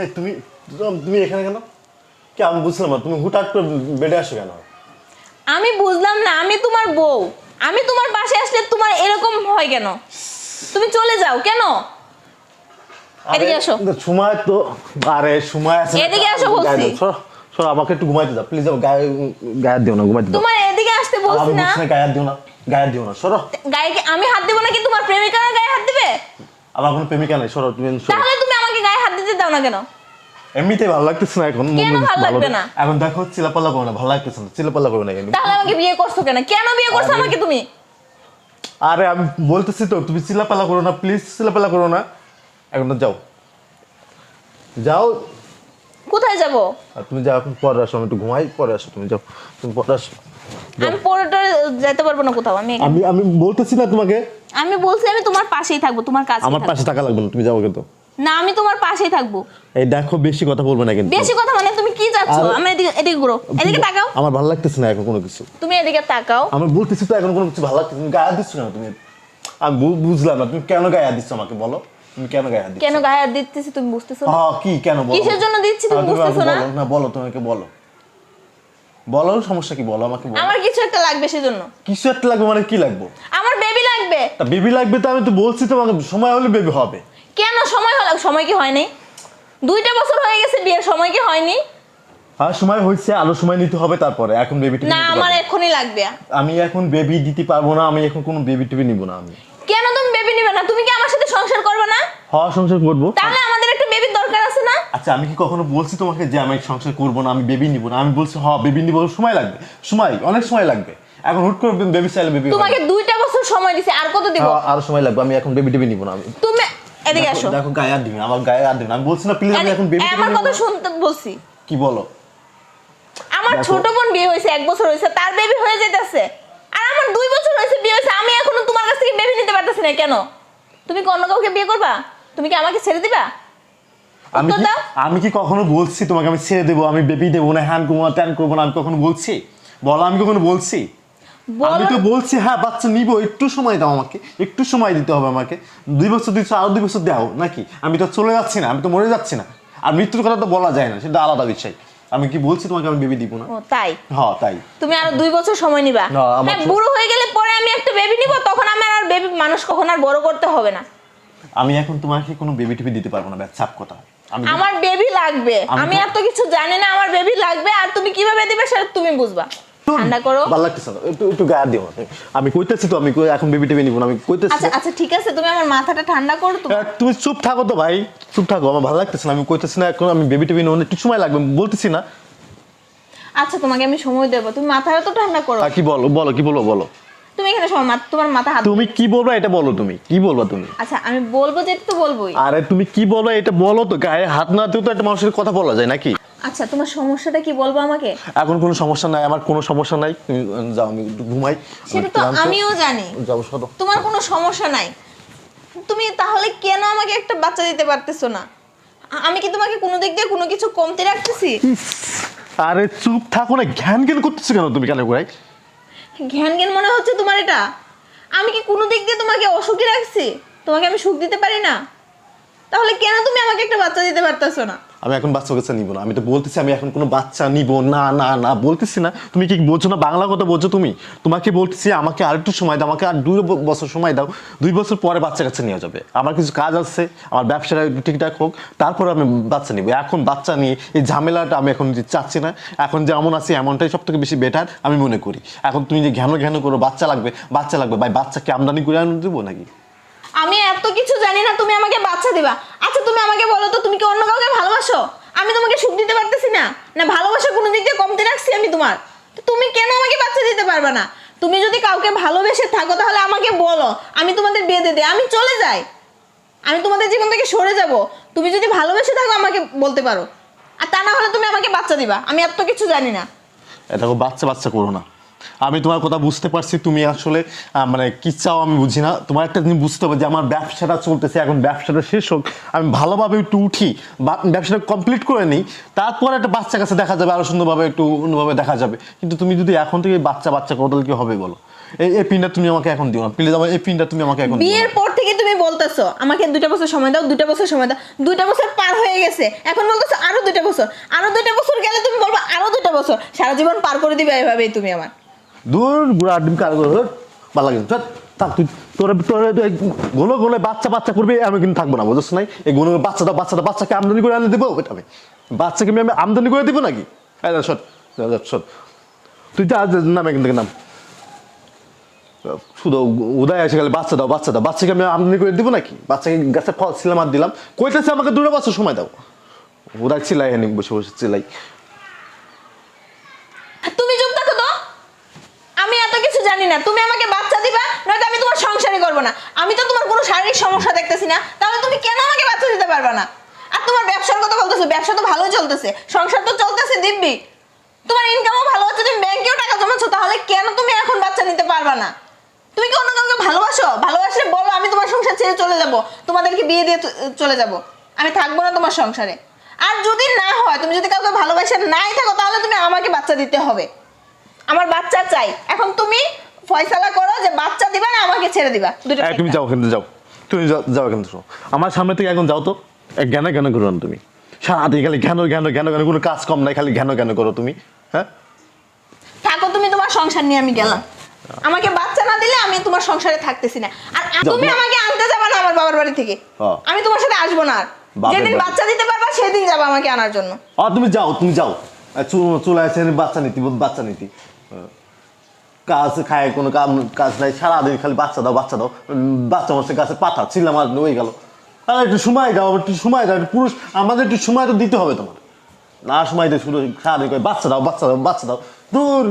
এই তুমি তুমি এখানে কেন? কি আমি বুঝলাম না, তুমি হুটহাট করে বেডে আসো কেন? আমি বুঝলাম না, আমি তোমার বউ, আমি তোমার পাশে আসলে তোমার এরকম হয় কেন? তুমি চলে যাও কেন? এদিকে আসো। সময় তো, আরে সময় আছে। এদিকে আসো বলছি। সর আমাকে একটু ঘুমাইতে দাও প্লিজ। গায়ে গায়ে দিও না, ঘুমাইতে দাও। তোমার এদিকে আসতে বলছি না। গায়ে দিও না, গায়ে দিও না, সরো। গায়ে আমি হাত দেব না, কি তোমার প্রেমিকার গায়ে হাত দিবে? আমার কোনো প্রেমিকা নাই, সরো তুমি। তাহলে তুমি আমাকে গায়ে হাত দিতে দাও না কেন? এমনিতেই ভালো লাগতেছে না এখন। কেন ভালো লাগবে না? এখন দেখো চিলাপাল্লা করো না, ভালো লাগতেছে না, চিলাপাল্লা করো না কেন? তাহলে আমাকে বিয়ে করছো কেন? কেন বিয়ে করছো আমাকে তুমি? আরে আমি বলতেছি তো, তুমি চিলাপাল্লা করো না প্লিজ, চিলাপাল্লা করো না। এখন তো যাও, যাও। কোথায় যাব? আর তুমি যাও, এখন পরে আসো, আমি একটু ঘুমাই, পরে আসো। তুমি যাও, তুমি পরে আসো। আমি পরে যেতে পারবো না কোথাও। আমি আমি বলতেছি না তোমাকে। আমি বলছি আমি তোমার পাশেই থাকবো, তোমার কাছে। আমার পাশে থাকা লাগবে না, তুমি যাও কিন্তু। না, আমি তোমার পাশেই থাকবো। এই দেখো বেশি কথা বলবে না কিন্তু। বেশি কথা মানে তুমি কি যাচ্ছ? আমি এদিকে এদিকে ঘুরো, এদিকে তাকাও। আমার ভালো লাগতেছে না এখন কোনো কিছু। তুমি এদিকে তাকাও। আমি বলতেছি তো এখন কোনো কিছু ভালো লাগতেছে না। গায়ে দিচ্ছ না তুমি। আমি বুঝলাম না তুমি কেন গায়ে দিচ্ছ আমাকে, বলো তুমি কেন গায়ে দিচ্ছ? কেন গায়ে দিতেছি তুমি বুঝতেছো না? হ্যাঁ কি কেন বলো? কিসের জন্য দিচ্ছি তুমি বুঝতেছো না? না বলো, তোমাকে বলো, বলো সমস্যা কি, বলো আমাকে বলো। আমার কিছু একটা লাগবে সেজন্য। কিছু একটা লাগবে মানে কি লাগবে? আমার বেবি লাগবে। তা বেবি লাগবে তো আমি তো বলছি তোমাকে সময় হলে বেবি হবে। কেন সময় হলো? সময় কি হয়নি? 2টা বছর হয়ে গেছে বিয়ের, সময় কি হয়নি? হ্যাঁ সময় হয়েছে, আরো সময় নিতে হবে তারপরে। এখন বেবি টিভি না, আমার এখনই লাগবে। আমি এখন বেবি দিতে পারবো না, আমি এখন কোনো বেবি টিভি নিব না আমি। কেন তুমি বেবি নিবে না? তুমি কি আমার সাথে সংসার করবে না? হ্যাঁ সংসার করবো। তাহলে আমাদের একটা বেবির দরকার আছে না? আচ্ছা আমি কি কখনো বলছি তোমাকে যে আমি সংসার করবো না, আমি বেবি নিব না? আমি বলছি হ্যাঁ বেবি নিব, সময় লাগবে, সময় অনেক সময় লাগবে। এখন হুট করে বেবি চাইলে বেবি তোমাকে 2টা বছর সময় দিছি, আর কত দিব? আরো সময় লাগবে, আমি এখন বেবি টিভি নিব না আমি। তুমি এদিকে আসো। দেখো গায়ে আর দিবেন, আমার গায়ে আর দিবেন, আমি বলছি না প্লিজ আমি এখন বেবি টিভি আমার নিব কথা না। শুনতে বলছি। কি বলো? আমার ছোট বোন বিয়ে হয়েছে, 1 বছর হয়েছে, তার বেবি হয়ে যাইতেছে। আর আমার 2 বছর হয়েছে বিয়ে হয়েছে, আমি এখনো তোমার কাছ থেকে বেবি নিতে পারতেছি না কেন? তুমি কি অন্য কাউকে বিয়ে করবা? তুমি কি আমাকে ছেড়ে দিবা? আমি কি কখনো বলছি তোমাকে আমি ছেড়ে দেবো, আমি বেবি দেবো না, হ্যান করবো না, ট্যান করবো না? আমি কখনো বলছি? বলো আমি কখনো বলছি? আমি তো বলছি হ্যাঁ বাচ্চা নিবো, একটু সময় দাও আমাকে, একটু সময় দিতে হবে আমাকে। 2 বছর দিচ্ছ, আরো 2 বছর দাও নাকি? আমি তো চলে যাচ্ছি না, আমি তো মরে যাচ্ছি না। আর মৃত্যুর কথা তো বলা যায় না, সেটা আলাদা বিষয়। আমি কি বলছি তোমাকে আমি বেবি দিব না? ও তাই? হ্যাঁ তাই। তুমি আরো 2 বছর সময় নিবা? হ্যাঁ, বুড়ো হয়ে গেলে পরে আমি একটা বেবি নিব, তখন আমার আর বেবি মানুষ কখন আর বড় করতে হবে না। আমি এখন তোমাকে কোনো বেবি টিভি দিতে পারবো না, ছাপ কথা। আমার বেবি লাগবে, আমি এত কিছু জানি না, আমার বেবি লাগবে। আর তুমি কিভাবে দিবে সেটা তুমি বুঝবা। ঠান্ডা করো। ভালো লাগতেছে না, একটু গায়ে দিও। আমি কইতেছি তো আমি এখন বেবি টিভি নিব না, আমি কইতেছি। আচ্ছা আচ্ছা ঠিক আছে, তুমি আমার মাথাটা ঠান্ডা করো তো। তুমি চুপ থাকো তো ভাই, চুপ থাকো। আমার ভালো লাগতেছে না, আমি কইতেছি না এখন আমি বেবি টিভি নিব না, একটু সময় লাগবে বলতেছি না। আচ্ছা তোমাকে আমি সময় দেবো, তুমি মাথাটা তো ঠান্ডা করো। কি বলো, বলো কি বলবো বলো। তুমি এখানে সময় তোমার মাথা হাত। তুমি কি বলবো এটা বলো, তুমি কি বলবা তুমি? আচ্ছা আমি বলবো যেটা তো বলবোই। আরে তুমি কি বলো এটা বলো তো, গায়ে হাত না দিও তো একটা মানুষের কথা বলা যায় নাকি? আচ্ছা তোমার সমস্যাটা কি বলবো আমাকে? এখন কোনো সমস্যা নাই, আমার কোনো সমস্যা নাই, তুমি যাও, আমি একটু ঘুমাই। সেটা তো আমিও জানি যাও সদো। তোমার কোনো সমস্যা নাই, তুমি তাহলে কেন আমাকে একটা বাচ্চা দিতে পারতেছো না? আমি কি তোমাকে কোনো দিক দিয়ে কোনো কিছু কমতি রাখতেছি? আরে চুপ থাকো না, জ্ঞান জ্ঞান করতেছো কেন তুমি কেন করে? ঘ্যান ঘ্যান মনে হচ্ছে তোমার এটা? আমি কি কোনো দিক দিয়ে তোমাকে অসুখী রাখছি? তোমাকে আমি সুখ দিতে পারি না? তাহলে কেন তুমি আমাকে একটা বাচ্চা দিতে পারতেছো না? আমি এখন বাচ্চা কাচ্চা নিব না, আমি তো বলতেছি আমি এখন কোনো বাচ্চা নিব না। না না বলতেছি না, তুমি কি বোঝো না, বাংলা কথা বোঝো তুমি? তোমাকে বলতেছি আমাকে আর একটু সময় দাও, আমাকে আর 2 বছর সময় দাও। 2 বছর পরে বাচ্চা কাচ্চা নিয়ে যাবে, আমার কিছু কাজ আছে, আমার ব্যবসাটা একটু ঠিকঠাক হোক, তারপরে আমি বাচ্চা নিব। এখন বাচ্চা নিয়ে এই ঝামেলাটা আমি এখন চাচ্ছি না। এখন যেমন আছি এমনটাই সব থেকে বেশি বেটার আমি মনে করি। এখন তুমি যে ঘ্যানো ঘ্যানো করো বাচ্চা লাগবে বাচ্চা লাগবে, ভাই বাচ্চাকে আমদানি করে আনতে দেবো নাকি? আমি এত কিছু জানি না, তুমি আমাকে বাচ্চা দিবা? আচ্ছা তুমি আমাকে বলো তো, তুমি কি অন্য কাউকে ভালোবাসো? আমি তোমাকে সুখ দিতে পারতেছি না? না ভালোবাসা কোনো দিক দিয়ে কমতে রাখছি আমি তোমার? তো তুমি কেন আমাকে বাচ্চা দিতে পারবে না? তুমি যদি কাউকে ভালোবেসে থাকো তাহলে আমাকে বলো, আমি তোমাদের বিয়ে দিয়ে দিই, আমি চলে যাই, আমি তোমাদের জীবন থেকে সরে যাব। তুমি যদি ভালোবেসে থাকো আমাকে বলতে পারো, আর তা না হলে তুমি আমাকে বাচ্চা দিবা। আমি এত কিছু জানি না। এটা বাচ্চা বাচ্চা করো না। আমি তোমার কথা বুঝতে পারছি, তুমি আসলে মানে কি চাও আমি বুঝি না। তোমার একটা জিনিস বুঝতে হবে যে আমার ব্যবসাটা চলতেছে, এখন ব্যবসাটা শেষ হোক, আমি ভালোভাবে একটু উঠি, ব্যবসাটা কমপ্লিট করে নিই, তারপর একটা বাচ্চা কাছে দেখা যাবে, আরো সুন্দরভাবে একটু অন্যভাবে দেখা যাবে। কিন্তু তুমি যদি এখন থেকে বাচ্চা বাচ্চা করো তাহলে কি হবে বলো? এই পিনটা তুমি আমাকে এখন দিও না প্লিজ, আমার এই পিনটা তুমি আমাকে এখন দিও না। বিয়ের পর থেকে তুমি বলতেছো আমাকে 2টা বছর সময় দাও, 2টা বছর সময় দাও, 2টা বছর পার হয়ে গেছে, এখন বলতেছো আরো 2টা বছর, আরো 2টা বছর গেলে তুমি বলবো আরো 2টা বছর, সারা জীবন পার করে দিবে এভাবেই তুমি আমার। দূর বুড়া ডিম কার ভালো লাগে চল থাক তুই, তোর গোলো গোলে বাচ্চা বাচ্চা করবে আমি কিন্তু থাকবো না, বুঝছ নাই? এই গোলো বাচ্চাকে আমদানি করে আনলে দেবো এটা আমি, বাচ্চাকে আমি আমদানি করে দিব নাকি? সর সর, তুই যা নামে এখান থেকে নাম, শুধু উদয় এসে গেলে বাচ্চা দাও, বাচ্চাকে আমি আমদানি করে দিব নাকি? বাচ্চাকে গাছে ফল ছিলাম আর দিলাম, কইতেছে আমাকে 2 বছর সময় দাও, উদয় চিলাই হানি বসে বসে চিলাই। তুমি চুপ থাকো তো, আমি এত কিছু জানি না, তুমি আমাকে বাচ্চা দিবা নয়তো আমি তোমার সংসারই করবো না। আমি তো তোমার কোনো শারীরিক সমস্যা দেখতেছি না, তাহলে তুমি কেন আমাকে বাচ্চা দিতে পারবে না? আর তোমার ব্যবসার কথা বলতেছো, ব্যবসা তো ভালোই চলতেছে, সংসার তো চলতেছে দিব্যি, তোমার ইনকামও ভালো হচ্ছে, তুমি ব্যাংকেও টাকা জমাচ্ছো, তাহলে কেন তুমি এখন বাচ্চা নিতে পারবা না? তুমি কি অন্য কাউকে ভালোবাসো? ভালোবাসলে বলো, আমি তোমার সংসার ছেড়ে চলে যাব, তোমাদেরকে বিয়ে দিয়ে চলে যাব, আমি থাকবো না তোমার সংসারে। আর যদি না হয়, তুমি যদি কাউকে ভালোবাসে নাই থাকো, তাহলে তুমি আমাকে বাচ্চা দিতে হবে, আমার বাচ্চা চাই। এখন তুমি ফয়সালা করো যে বাচ্চা দিবা না আমাকে ছেড়ে দিবা, দুটো তুমি যাও কিন্তু যাও, তুমি যাও কিন্তু, আমার সামনে থেকে এখন যাও তো, জ্ঞান জ্ঞান করো না তুমি, সারাদিন খালি জ্ঞান কোনো কাজ কম নাই, খালি জ্ঞান করো তুমি। হ্যাঁ থাকো তুমি তোমার সংসার নিয়ে, আমি গেলাম। আমাকে বাচ্চা না দিলে আমি তোমার সংসারে থাকতেছি না। আর তুমি আমাকে আনতে যাবা না আমার বাবার বাড়ি থেকে, আমি তোমার সাথে আসবো না। আর যেদিন বাচ্চা দিতে পারবা সেদিন যাবা আমাকে আনার জন্য। তুমি যাও চলে আসে বাচ্চা নীতি কাজ খায় কোনো কাজ নাই, সারাদিন খালি বাচ্চা দাও, বাচ্চা মাসে গাছে পাঠা ছিলাম আর হয়ে গেল। আর একটু সময় দাও, একটু পুরুষ আমাদের একটু সময় তো দিতে হবে তোমার, না সময় দিয়ে শুধু সারাদিন করে বাচ্চা দাও দূর।